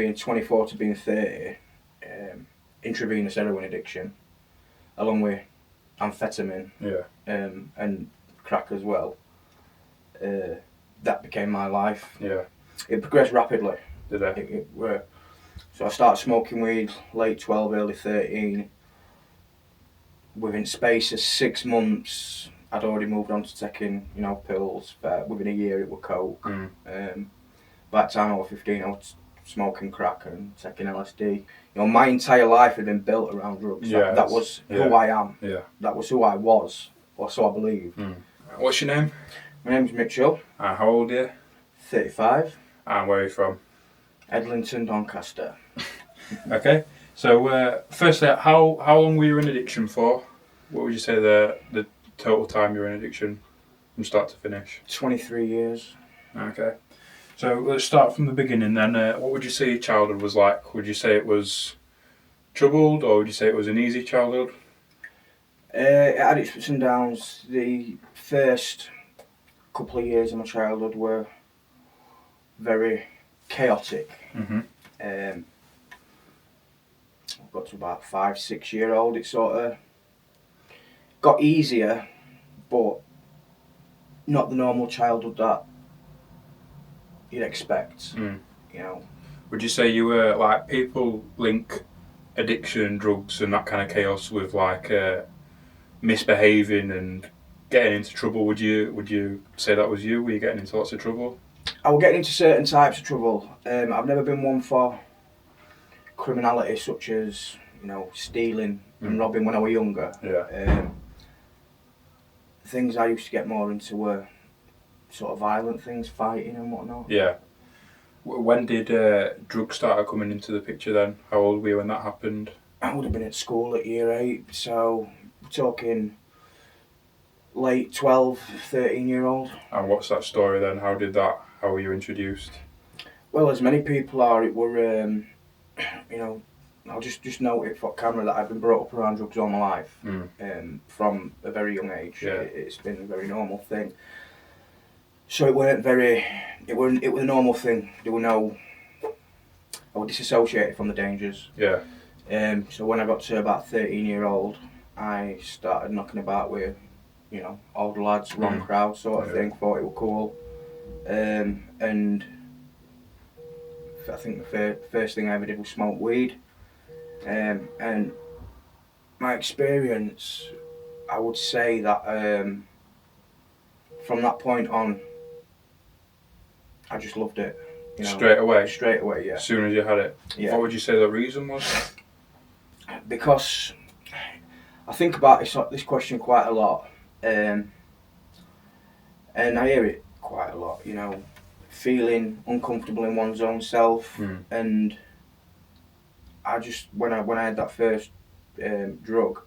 being 24 to being 30, intravenous heroin addiction, along with amphetamine and crack as well. That became my life. Yeah. It progressed rapidly. Did it? So I started smoking weed late 12, early 13. Within space of 6 months, I'd already moved on to taking, pills. Within a year, it was coke. By the time I was 15, I was smoking crack and taking LSD. My entire life had been built around drugs. That was who I am. Yeah. That was who I was, or so I believe. What's your name? My name's Mitch. And how old are you? 35. And where are you from? Edlington, Doncaster. Okay. So, firstly, how long were you in addiction for? What would you say the total time you were in addiction from start to finish? 23 years. Okay. So let's start from the beginning then. What would you say your childhood was like? Would you say it was troubled, or would you say it was an easy childhood? It had its ups and downs. The first couple of years of my childhood were very chaotic. I got to about 5, 6 year old. It sort of got easier, but not the normal childhood that you'd expect. Would you say you were like, people link addiction, drugs, and that kind of chaos with like misbehaving and getting into trouble? Would you say that was you? Were you getting into lots of trouble? I was getting into certain types of trouble. I've never been one for criminality, such as stealing and robbing when I was younger. Yeah. Things I used to get more into were sort of violent things, fighting and whatnot. Yeah. When did drugs start coming into the picture then? How old were you when that happened? I would have been at school at year 8, so we're talking late 12, 13-year-old. And what's that story then? How were you introduced? Well, as many people are, it were, I'll just note it for camera that I've been brought up around drugs all my life. From a very young age. Yeah. It's been a very normal thing. So it was a normal thing. I was disassociated from the dangers. Yeah. So when I got to about 13-year-old, I started knocking about with, older lads, wrong crowd sort of thing, thought it was cool. And I think the first thing I ever did was smoke weed. And my experience, I would say that from that point on, I just loved it. Straight away? Straight away, yeah. As soon as you had it? Yeah. What would you say the reason was? Because I think about this question quite a lot, and I hear it quite a lot, feeling uncomfortable in one's own self, and I just, when I had that first drug,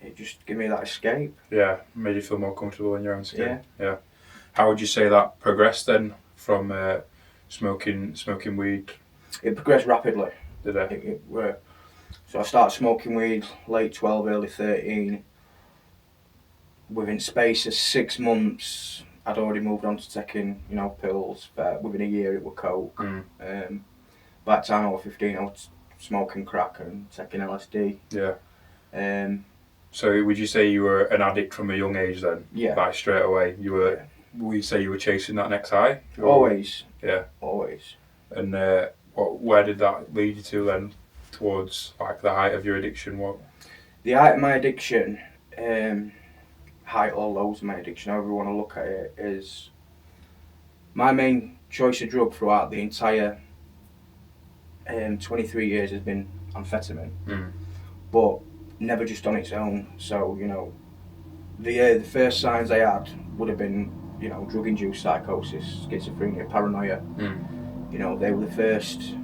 it just gave me that escape. Yeah, made you feel more comfortable in your own skin. Yeah. How would you say that progressed then from smoking weed? It progressed rapidly. Did it? So I started smoking weed late 12, early 13. Within space of 6 months, I'd already moved on to taking, pills. Within a year, it was coke. By the time I was 15, I was smoking crack and taking LSD. Yeah. So would you say you were an addict from a young age then? Yeah. Like straight away, you were. Yeah. Would you say you were chasing that next high? Always. Yeah. Always. And where did that lead you to then? Towards like the height of your addiction? What? The height of my addiction, height or lows of my addiction, however you want to look at it, is my main choice of drug throughout the entire 23 years has been amphetamine, but never just on its own. So the first signs I had would have been drug-induced psychosis, schizophrenia, paranoia. They were the first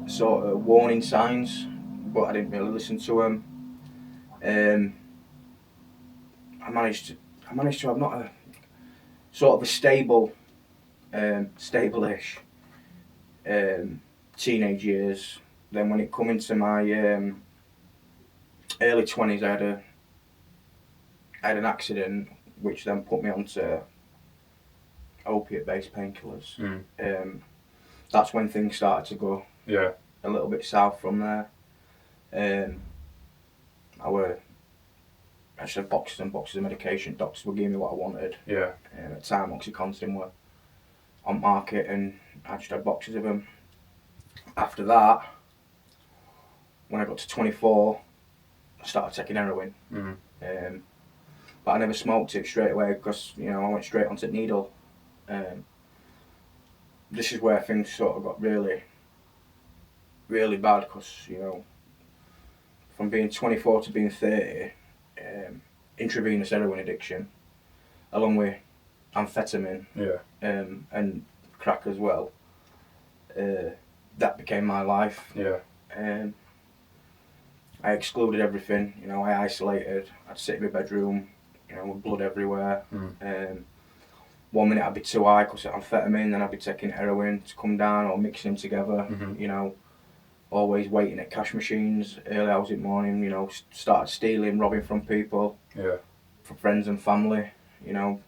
sort of warning signs, but I didn't really listen to them. I managed to have not a sort of a stable-ish teenage years. Then when it come into my early 20s, I had an accident which then put me onto opiate-based painkillers. that's when things started to go a little bit south from there. I just had boxes and boxes of medication. Doctors were giving me what I wanted. Yeah. At the time, Oxycontin were on market, and I just had boxes of them. After that, when I got to 24, I started taking heroin. But I never smoked it straight away because, you know, I went straight onto the needle. This is where things sort of got really, really bad because, you know, from being 24 to being 30, intravenous heroin addiction, along with amphetamine and crack as well, that became my life. I excluded everything, you know, I isolated. I'd sit in my bedroom, you know, with blood everywhere. 1 minute I'd be too high because of amphetamine, then I'd be taking heroin to come down or mixing them together, you know. Always waiting at cash machines, early hours in the morning, you know, started stealing, robbing from people, from friends and family, you know.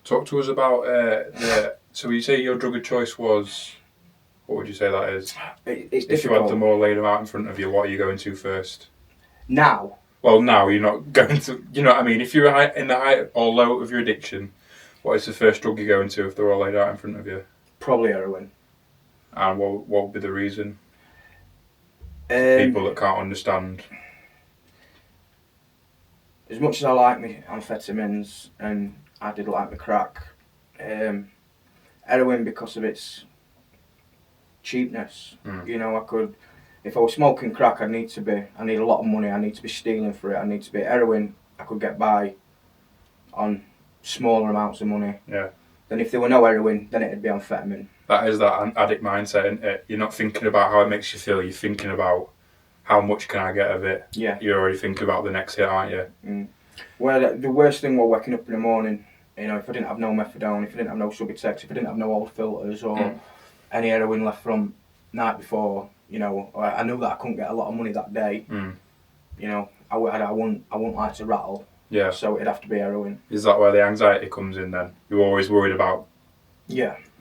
Talk to us about so you say your drug of choice was, what would you say that is? It's if difficult. you had them all laid out in front of you, what are you going to first? Now? Well, now you're not going to, you know what I mean? If you're in the height or low of your addiction, what is the first drug you're going to if they're all laid out in front of you? Probably heroin. And what would be the reason? People that can't understand. As much as I like my amphetamines and I did like the crack, heroin, because of its cheapness, you know, if I was smoking crack, I need a lot of money, I need to be stealing for it, I need to be heroin, I could get by on smaller amounts of money. Then if there were no heroin, then it'd be amphetamine. That is that addict mindset, isn't it? You're not thinking about how it makes you feel, you're thinking about how much can I get of it. You're already thinking about the next hit, aren't you? Well, the worst thing was waking up in the morning, you know, if I didn't have no methadone, if I didn't have no Subutex, if I didn't have no old filters or any heroin left from night before, you know, I knew that I couldn't get a lot of money that day. You know, I wouldn't like to rattle. So it'd have to be heroin. Is that where the anxiety comes in then? You're always worried about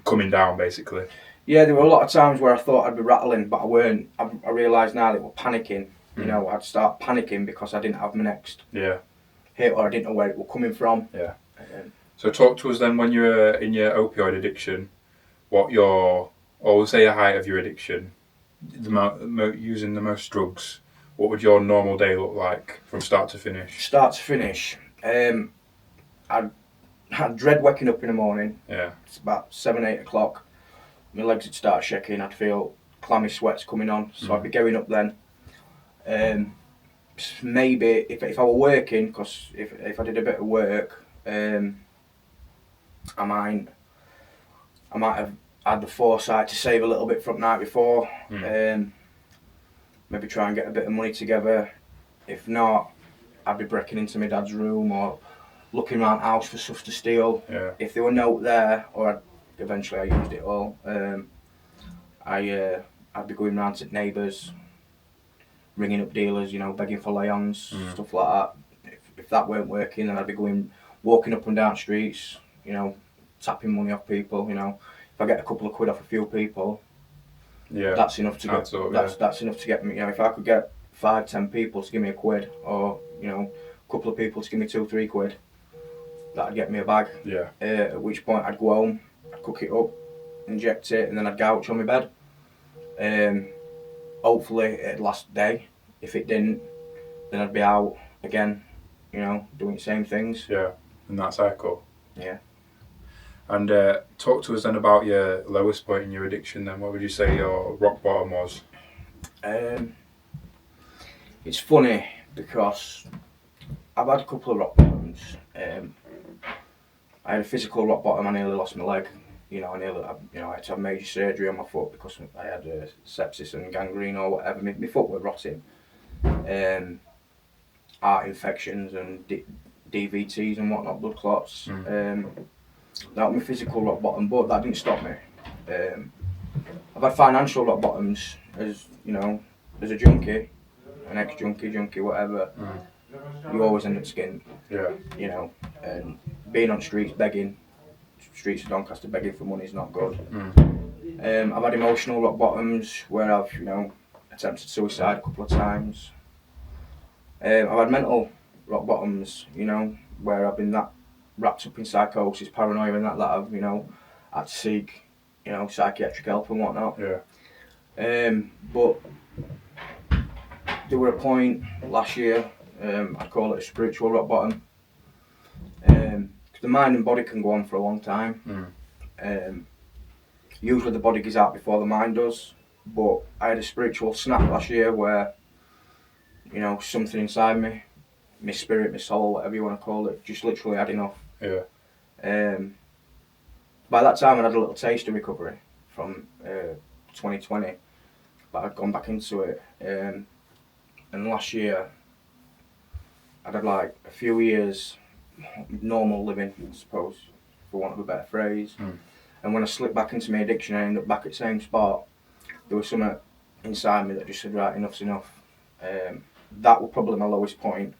coming down, basically. Yeah, there were a lot of times where I thought I'd be rattling, but I weren't. I realised now that we're panicking. You know, I'd start panicking because I didn't have my next hit, or I didn't know where it was coming from. So talk to us then when you're in your opioid addiction, what your, or we'll say a height of your addiction, using the most drugs, what would your normal day look like from start to finish? Start to finish, I'd dread waking up in the morning. It's about 7, 8 o'clock. My legs would start shaking. I'd feel clammy sweats coming on. So I'd be going up then. Maybe if I were working, because if I did a bit of work, I might have had the foresight to save a little bit from the night before. Maybe try and get a bit of money together. If not, I'd be breaking into my dad's room or looking around the house for stuff to steal. If there were no there, or eventually I used it all, I'd be going round to neighbours, ringing up dealers, you know, begging for lay-ons, stuff like that. If that weren't working, then I'd be walking up and down streets, you know, tapping money off people, you know. If I get a couple of quid off a few people, that's enough to get. That's enough to get me. You know, if I could get 5, 10 people to give me a quid, or you know, a couple of people to give me 2, 3 quid, that'd get me a bag. At which point I'd go home, I'd cook it up, inject it, and then I'd couch on my bed. Hopefully it'd last a day. If it didn't, then I'd be out again, you know, doing the same things. In that cycle. And talk to us then about your lowest point in your addiction then. What would you say your rock bottom was? It's funny because I've had a couple of rock bottoms. I had a physical rock bottom. I nearly lost my leg. You know, I had to have major surgery on my foot because I had sepsis and gangrene or whatever. My foot was rotting. Heart infections and DVTs and whatnot, blood clots. That was my physical rock bottom, but that didn't stop me. I've had financial rock bottoms as, you know, as a junkie, an ex-junkie, whatever. You always end up skint. You know, and being on streets begging, streets of Doncaster begging for money is not good. I've had emotional rock bottoms where I've, attempted suicide a couple of times. I've had mental rock bottoms, where I've been that wrapped up in psychosis, paranoia and that I've, had to seek, psychiatric help and whatnot. Yeah. But there were a point last year, I'd call it a spiritual rock bottom. The mind and body can go on for a long time. Usually the body gives out before the mind does, but I had a spiritual snap last year where, something inside me, my spirit, my soul, whatever you want to call it, just literally had enough. Yeah. By that time, I had a little taste of recovery from 2020, but I'd gone back into it. And last year, I'd had like a few years normal living, I suppose, for want of a better phrase. And when I slipped back into my addiction, I ended up back at the same spot. There was something inside me that just said, right, enough's enough. That was probably my lowest point.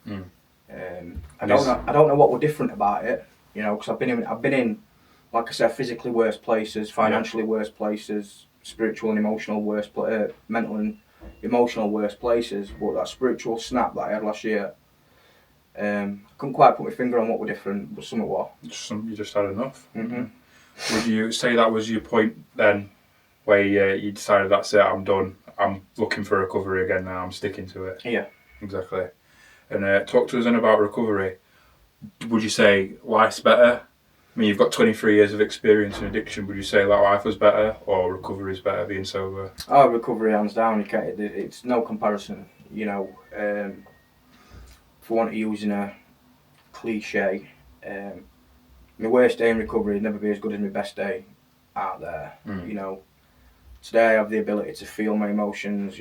I don't know what was different about it, because I've been in, like I said, physically worse places, financially worse places, spiritual and emotional worse, mental and emotional worse places. But that spiritual snap that I had last year, I couldn't quite put my finger on what were different, but something was. You just had enough. Mm-hmm. Would you say that was your point then, where you decided that's it, I'm done, I'm looking for recovery again now, I'm sticking to it? Yeah. Exactly. And talk to us then about recovery. Would you say life's better? I mean, you've got 23 years of experience in addiction. Would you say that life was better or recovery is better being sober? Oh, recovery hands down. It's no comparison. For want of using a cliche, my worst day in recovery would never be as good as my best day out there. Today I have the ability to feel my emotions.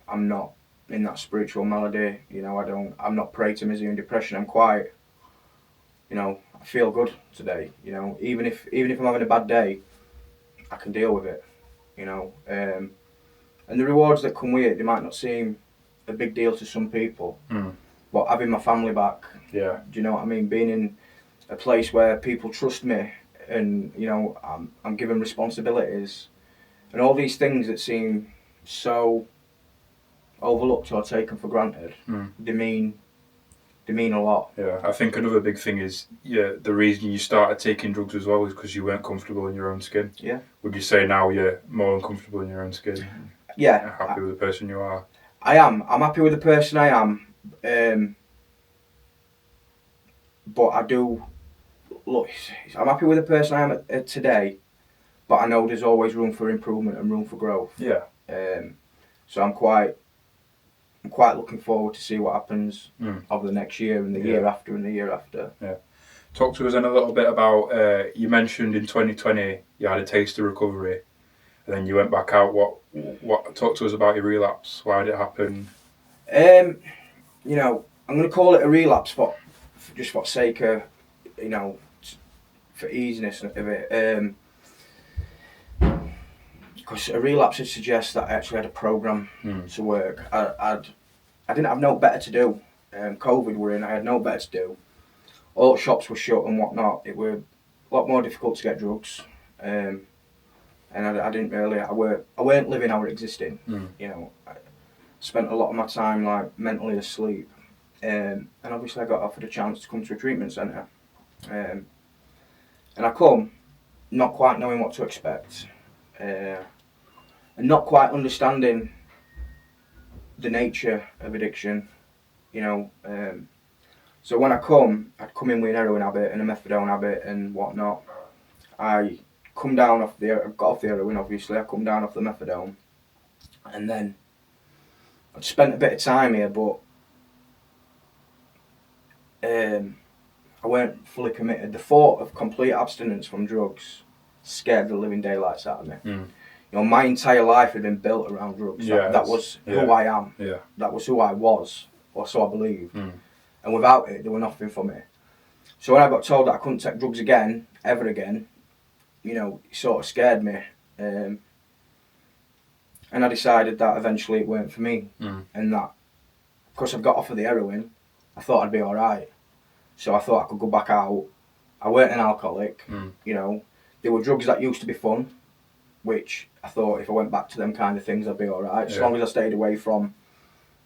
I'm not in that spiritual malady. I'm not prey to misery and depression. I'm quite, I feel good today. Even if I'm having a bad day, I can deal with it. And the rewards that come with it, they might not seem a big deal to some people, but having my family back. Yeah. Do you know what I mean? Being in a place where people trust me, and I'm given responsibilities, and all these things that seem so overlooked or taken for granted, they mean a lot. Yeah, I think another big thing is the reason you started taking drugs as well is because you weren't comfortable in your own skin. Yeah. Would you say now you're more uncomfortable in your own skin? Yeah. You're happy with the person you are? I am. I'm happy with the person I am. But I do look. I'm happy with the person I am at today, but I know there's always room for improvement and room for growth. Yeah. So I'm quite looking forward to see what happens over the next year and the year after and the year after. Yeah. Talk to us then a little bit about, you mentioned in 2020 you had a taste of recovery and then you went back out. What? Talk to us about your relapse. Why did it happen? I'm going to call it a relapse for sake of, for easiness of it. Because a relapse would suggest that I actually had a program to work. I didn't have no better to do. COVID were in, I had no better to do. All shops were shut and whatnot. It were a lot more difficult to get drugs. And I didn't really, I weren't living, I were existing. I spent a lot of my time like mentally asleep. And obviously I got offered a chance to come to a treatment centre. And I come, not quite knowing what to expect. And not quite understanding the nature of addiction, So when I'd come in with an heroin habit and a methadone habit and whatnot. I got off the heroin, obviously. I come down off the methadone, and then I'd spent a bit of time here, but I weren't fully committed. The thought of complete abstinence from drugs scared the living daylights out of me. My entire life had been built around drugs. That was who I am. Yeah. That was who I was, or so I believed. And without it, there was nothing for me. So when I got told that I couldn't take drugs again, ever again, it sort of scared me. And I decided that eventually it weren't for me. And that, because I've got off of the heroin, I thought I'd be alright. So I thought I could go back out. I weren't an alcoholic. There were drugs that used to be fun. which I thought if I went back to them kind of things, I'd be all right. As Yeah. long as I stayed away from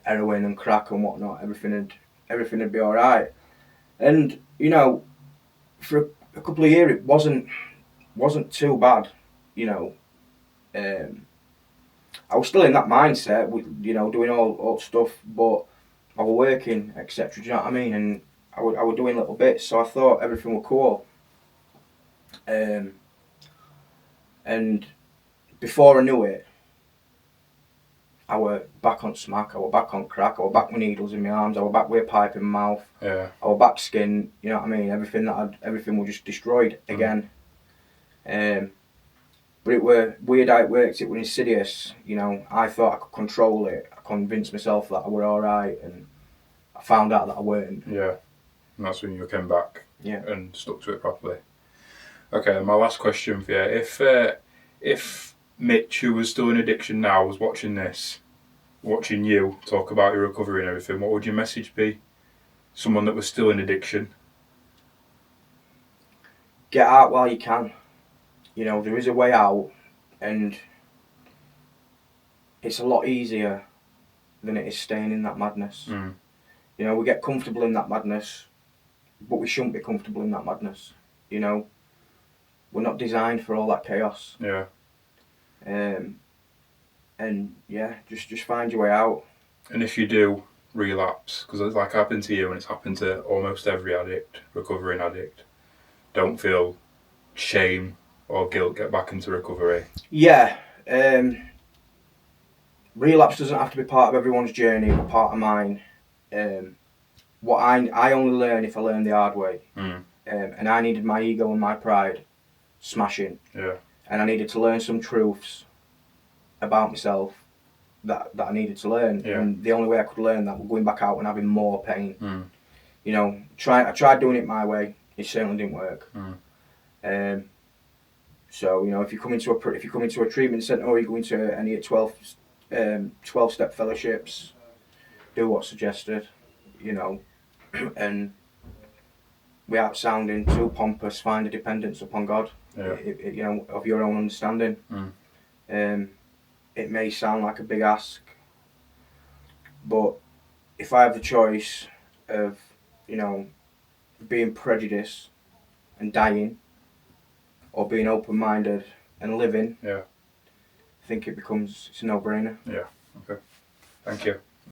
heroin and crack and whatnot, everything would be all right. And you know, for a couple of years, it wasn't too bad. You know, I was still in that mindset, you know, doing all stuff, but I was working, etc. Do you know what I mean? And I was doing little bits, so I thought everything was cool. And before I knew it, I were back on smack, I were back on crack, I were back with needles in my arms, I were back with a pipe in my mouth, Yeah. I were back skin, you know what I mean? Everything was just destroyed again. But it were weird how it worked, it was insidious, you know. I thought I could control it, I convinced myself that I were alright, and I found out that I weren't. Yeah. And that's when you came back Yeah. and stuck to it properly. Okay, my last question for you. If Mitch, who was still in addiction now, was watching this, watching you talk about your recovery and everything, what would your message be? Someone that was still in addiction? Get out while you can. You know, there is a way out, and it's a lot easier than it is staying in that madness. Mm. You know, we get comfortable in that madness, but we shouldn't be comfortable in that madness. You know, we're not designed for all that chaos. Yeah. And yeah, just find your way out. And if you do relapse, because it's like happened to you and it's happened to almost every addict, recovering addict, don't feel shame or guilt, get back into recovery. Yeah, relapse doesn't have to be part of everyone's journey, but part of mine. What I only learn if I learn the hard way. And I needed my ego and my pride smashing. Yeah. And I needed to learn some truths about myself that I needed to learn. Yeah. And the only way I could learn that was going back out and having more pain. Mm. You know, I tried doing it my way. It certainly didn't work. Mm. So you know, if you come into a treatment centre or you go into any 12-step fellowships, do what's suggested. You know, and without sounding too pompous, find a dependence upon God. Yeah. You know, of your own understanding. It may sound like a big ask, but if I have the choice of, you know, being prejudiced and dying, or being open-minded and living, Yeah. I think it's a no-brainer. Yeah. Okay. Thank you.